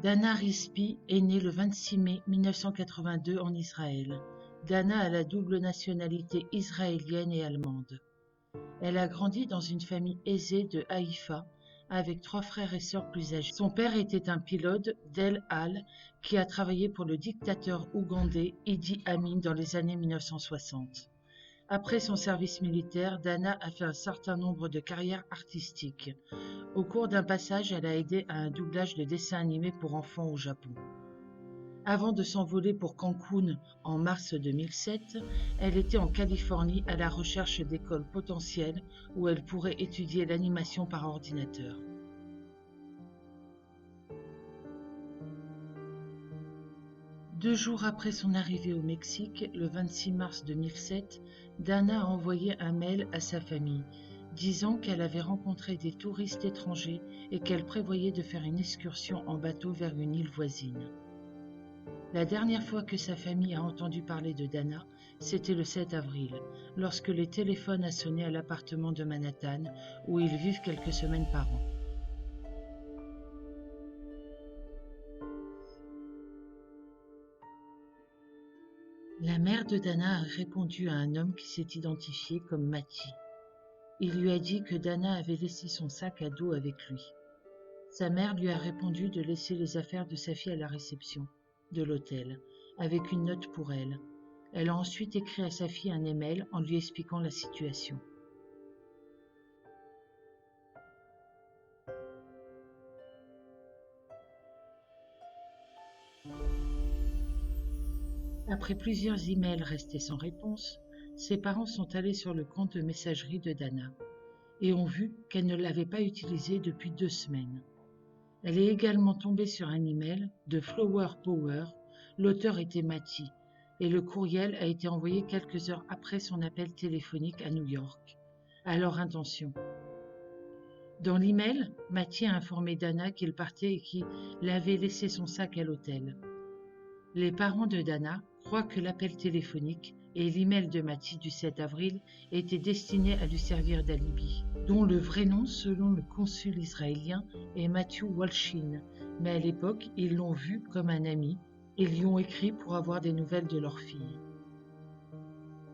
Dana Rispi est née le 26 mai 1982 en Israël. Dana a la double nationalité israélienne et allemande. Elle a grandi dans une famille aisée de Haïfa, avec 3 frères et sœurs plus âgés. Son père était un pilote d'El Al qui a travaillé pour le dictateur ougandais Idi Amin dans les années 1960. Après son service militaire, Dana a fait un certain nombre de carrières artistiques. Au cours d'un passage, elle a aidé à un doublage de dessins animés pour enfants au Japon. Avant de s'envoler pour Cancun en mars 2007, elle était en Californie à la recherche d'écoles potentielles où elle pourrait étudier l'animation par ordinateur. Deux jours après son arrivée au Mexique, le 26 mars 2007, Dana a envoyé un mail à sa famille, disant qu'elle avait rencontré des touristes étrangers et qu'elle prévoyait de faire une excursion en bateau vers une île voisine. La dernière fois que sa famille a entendu parler de Dana, c'était le 7 avril, lorsque le téléphone a sonné à l'appartement de Manhattan, où ils vivent quelques semaines par an. La mère de Dana a répondu à un homme qui s'est identifié comme Mati. Il lui a dit que Dana avait laissé son sac à dos avec lui. Sa mère lui a répondu de laisser les affaires de sa fille à la réception de l'hôtel, avec une note pour elle. Elle a ensuite écrit à sa fille un email en lui expliquant la situation. Après plusieurs emails restés sans réponse, ses parents sont allés sur le compte de messagerie de Dana et ont vu qu'elle ne l'avait pas utilisé depuis 2 semaines. Elle est également tombée sur un email de Flower Power. L'auteur était Mati et le courriel a été envoyé quelques heures après son appel téléphonique à New York, à leur intention. Dans l'email, Mati a informé Dana qu'il partait et qu'il avait laissé son sac à l'hôtel. Les parents de Dana croient que l'appel téléphonique et l'email de Mati du 7 avril étaient destinés à lui servir d'alibi, dont le vrai nom, selon le consul israélien, est Matthew Walshin, mais à l'époque, ils l'ont vu comme un ami et lui ont écrit pour avoir des nouvelles de leur fille.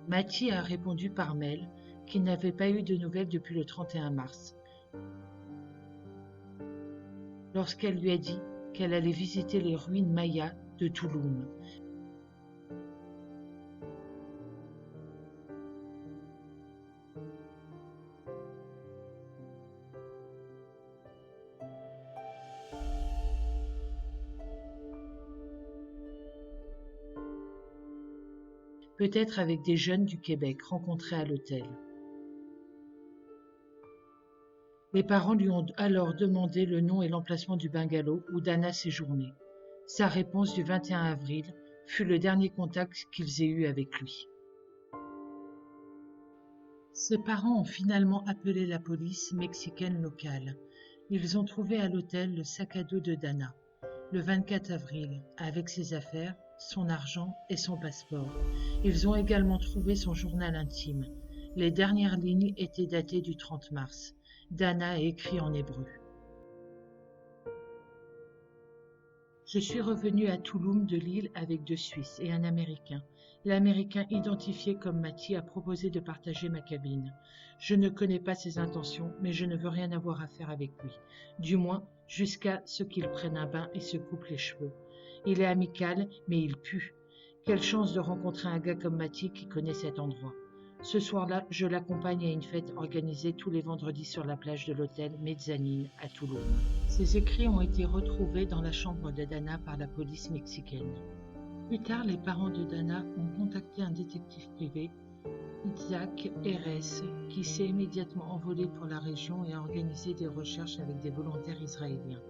Mati a répondu par mail qu'il n'avait pas eu de nouvelles depuis le 31 mars, lorsqu'elle lui a dit qu'elle allait visiter les ruines mayas de Tulum. Peut-être avec des jeunes du Québec rencontrés à l'hôtel. Les parents lui ont alors demandé le nom et l'emplacement du bungalow où Dana séjournait. Sa réponse du 21 avril fut le dernier contact qu'ils aient eu avec lui. Ses parents ont finalement appelé la police mexicaine locale. Ils ont trouvé à l'hôtel le sac à dos de Dana, le 24 avril, avec ses affaires, son argent et son passeport. Ils ont également trouvé son journal intime. Les dernières lignes étaient datées du 30 mars. Dana a écrit en hébreu. Je suis revenu à Tulum de l'île avec 2 Suisses et un Américain. L'Américain identifié comme Mati a proposé de partager ma cabine. Je ne connais pas ses intentions, mais je ne veux rien avoir à faire avec lui. Du moins, jusqu'à ce qu'il prenne un bain et se coupe les cheveux. Il est amical, mais il pue. Quelle chance de rencontrer un gars comme Mati qui connaît cet endroit. Ce soir-là, je l'accompagne à une fête organisée tous les vendredis sur la plage de l'hôtel Mezzanine à Tulum. Ces écrits ont été retrouvés dans la chambre de Dana par la police mexicaine. Plus tard, les parents de Dana ont contacté un détective privé, Itzhak Erez, qui s'est immédiatement envolé pour la région et a organisé des recherches avec des volontaires israéliens.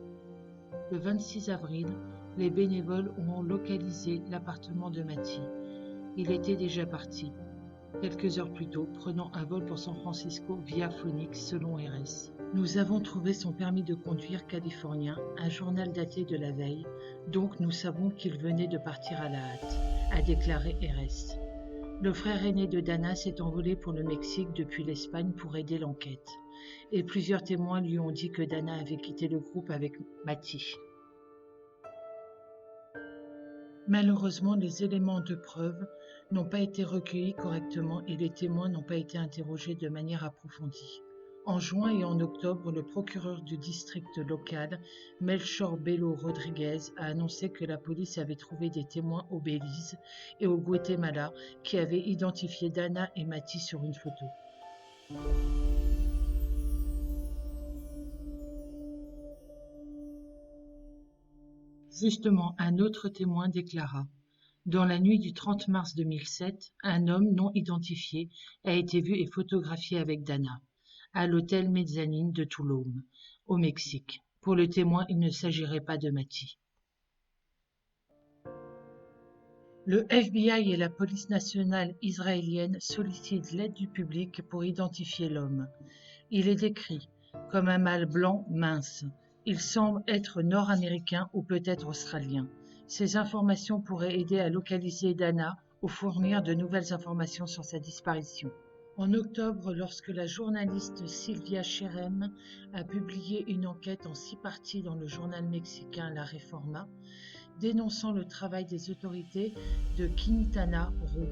Le 26 avril, les bénévoles ont localisé l'appartement de Mati. Il était déjà parti, quelques heures plus tôt, prenant un vol pour San Francisco via Phoenix, selon Erez. Nous avons trouvé son permis de conduire californien, un journal daté de la veille, donc nous savons qu'il venait de partir à la hâte, a déclaré Erez. Le frère aîné de Dana s'est envolé pour le Mexique depuis l'Espagne pour aider l'enquête, et plusieurs témoins lui ont dit que Dana avait quitté le groupe avec Mati. Malheureusement, les éléments de preuve n'ont pas été recueillis correctement et les témoins n'ont pas été interrogés de manière approfondie. En juin et en octobre, le procureur du district local, Melchor Bello Rodriguez, a annoncé que la police avait trouvé des témoins au Belize et au Guatemala qui avaient identifié Dana et Matty sur une photo. Justement, un autre témoin déclara: dans la nuit du 30 mars 2007, un homme non identifié a été vu et photographié avec Dana, à l'hôtel Mezzanine de Tulum, au Mexique. Pour le témoin, il ne s'agirait pas de Matty. Le FBI et la police nationale israélienne sollicitent l'aide du public pour identifier l'homme. Il est décrit comme un mâle blanc mince. Il semble être nord-américain ou peut-être australien. Ces informations pourraient aider à localiser Dana ou fournir de nouvelles informations sur sa disparition. En octobre, lorsque la journaliste Silvia Cherem a publié une enquête en 6 parties dans le journal mexicain La Reforma, dénonçant le travail des autorités de Quintana Roo.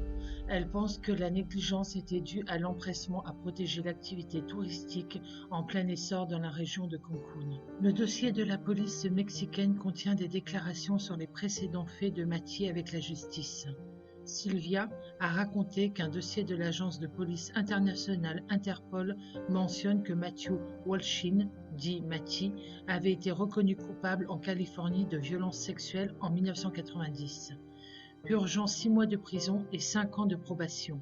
Elle pense que la négligence était due à l'empressement à protéger l'activité touristique en plein essor dans la région de Cancún. Le dossier de la police mexicaine contient des déclarations sur les précédents faits de Matty avec la justice. Sylvia a raconté qu'un dossier de l'agence de police internationale Interpol mentionne que Matthew Walshin, dit Matty, avait été reconnu coupable en Californie de violences sexuelles en 1990, purgeant 6 mois de prison et 5 ans de probation.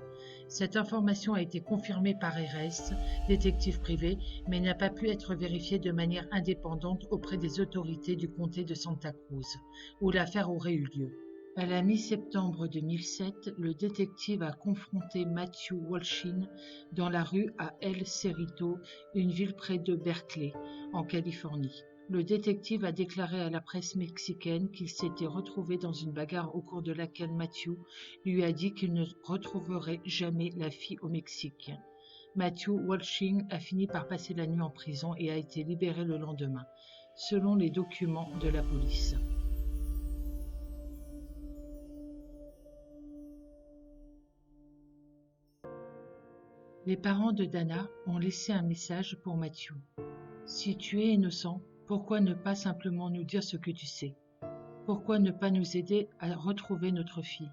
Cette information a été confirmée par RS, détective privé, mais n'a pas pu être vérifiée de manière indépendante auprès des autorités du comté de Santa Cruz, où l'affaire aurait eu lieu. À la mi-septembre 2007, le détective a confronté Matthew Walshin dans la rue à El Cerrito, une ville près de Berkeley, en Californie. Le détective a déclaré à la presse mexicaine qu'il s'était retrouvé dans une bagarre au cours de laquelle Matthew lui a dit qu'il ne retrouverait jamais la fille au Mexique. Matthew Walshin a fini par passer la nuit en prison et a été libéré le lendemain, selon les documents de la police. Les parents de Dana ont laissé un message pour Matthew. Si tu es innocent, pourquoi ne pas simplement nous dire ce que tu sais? Pourquoi ne pas nous aider à retrouver notre fille?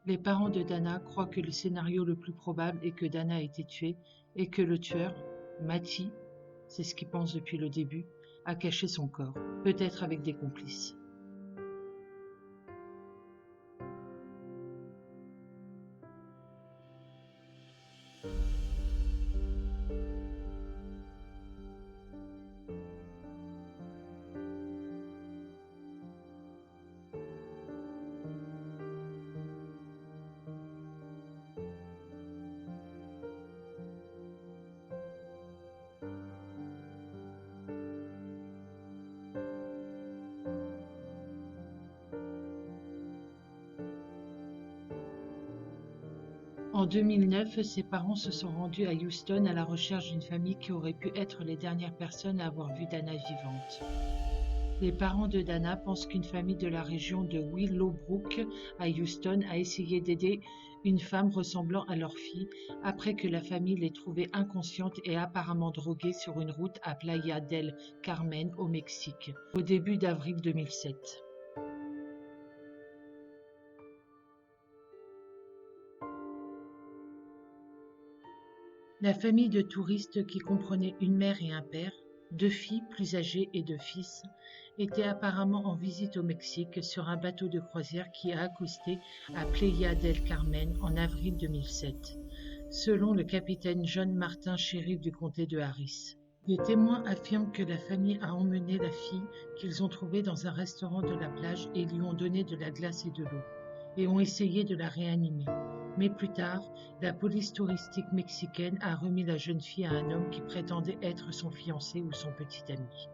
Les parents de Dana croient que le scénario le plus probable est que Dana a été tuée et que le tueur, Matty, c'est ce qu'ils pensent depuis le début, a caché son corps, peut-être avec des complices. En 2009, ses parents se sont rendus à Houston à la recherche d'une famille qui aurait pu être les dernières personnes à avoir vu Dana vivante. Les parents de Dana pensent qu'une famille de la région de Willowbrook à Houston a essayé d'aider une femme ressemblant à leur fille après que la famille l'ait trouvée inconsciente et apparemment droguée sur une route à Playa del Carmen au Mexique, au début d'avril 2007. La famille de touristes qui comprenait une mère et un père, 2 filles plus âgées et 2 fils, était apparemment en visite au Mexique sur un bateau de croisière qui a accosté à Playa del Carmen en avril 2007, selon le capitaine John Martin, shérif du comté de Harris. Des témoins affirment que la famille a emmené la fille qu'ils ont trouvée dans un restaurant de la plage et lui ont donné de la glace et de l'eau, et ont essayé de la réanimer. Mais plus tard, la police touristique mexicaine a remis la jeune fille à un homme qui prétendait être son fiancé ou son petit ami.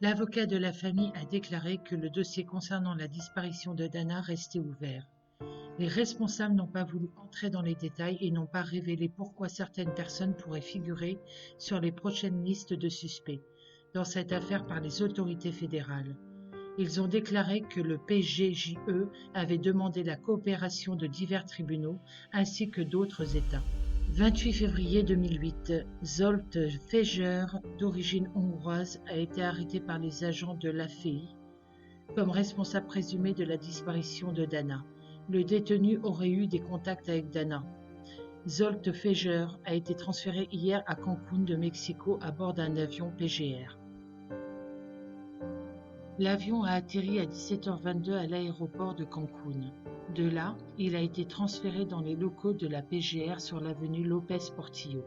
L'avocat de la famille a déclaré que le dossier concernant la disparition de Dana restait ouvert. Les responsables n'ont pas voulu entrer dans les détails et n'ont pas révélé pourquoi certaines personnes pourraient figurer sur les prochaines listes de suspects dans cette affaire par les autorités fédérales. Ils ont déclaré que le PGJE avait demandé la coopération de divers tribunaux ainsi que d'autres États. 28 février 2008, Zsolt Fejér, d'origine hongroise, a été arrêté par les agents de l'AFI comme responsable présumé de la disparition de Dana. Le détenu aurait eu des contacts avec Dana. Zsolt Fejér a été transféré hier à Cancún de Mexico à bord d'un avion PGR. L'avion a atterri à 17h22 à l'aéroport de Cancún. De là, il a été transféré dans les locaux de la PGR sur l'avenue López Portillo.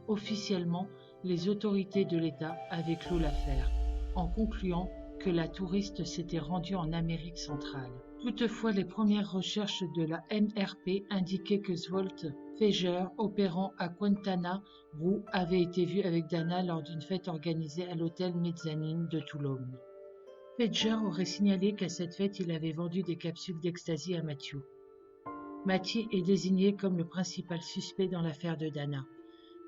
Officiellement, les autorités de l'État avaient clos l'affaire, en concluant que la touriste s'était rendue en Amérique centrale. Toutefois, les premières recherches de la MRP indiquaient que Zsolt Fejér, opérant à Quintana Roo, avait été vu avec Dana lors d'une fête organisée à l'hôtel Mezzanine de Toulon. Fejér aurait signalé qu'à cette fête, il avait vendu des capsules d'ecstasy à Matthew. Matthew est désigné comme le principal suspect dans l'affaire de Dana,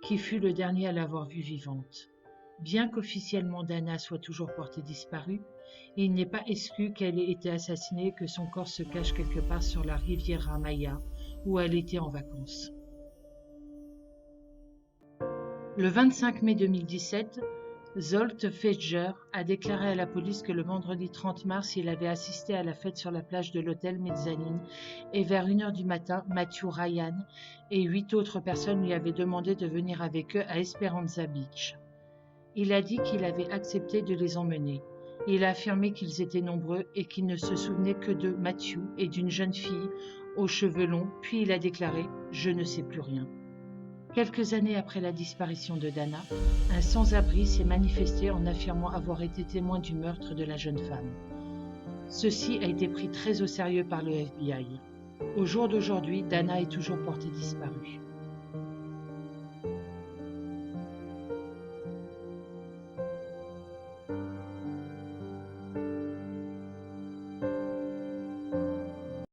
qui fut le dernier à l'avoir vue vivante. Bien qu'officiellement Dana soit toujours portée disparue, il n'est pas exclu qu'elle ait été assassinée et que son corps se cache quelque part sur la Riviera Maya, où elle était en vacances. Le 25 mai 2017, Zsolt Fejér a déclaré à la police que le vendredi 30 mars, il avait assisté à la fête sur la plage de l'hôtel Mezzanine et vers 1h du matin, Matthew Ryan et 8 autres personnes lui avaient demandé de venir avec eux à Esperanza Beach. Il a dit qu'il avait accepté de les emmener. Il a affirmé qu'ils étaient nombreux et qu'il ne se souvenait que de Matthew et d'une jeune fille aux cheveux longs, puis il a déclaré « Je ne sais plus rien ». Quelques années après la disparition de Dana, un sans-abri s'est manifesté en affirmant avoir été témoin du meurtre de la jeune femme. Ceci a été pris très au sérieux par le FBI. Au jour d'aujourd'hui, Dana est toujours portée disparue.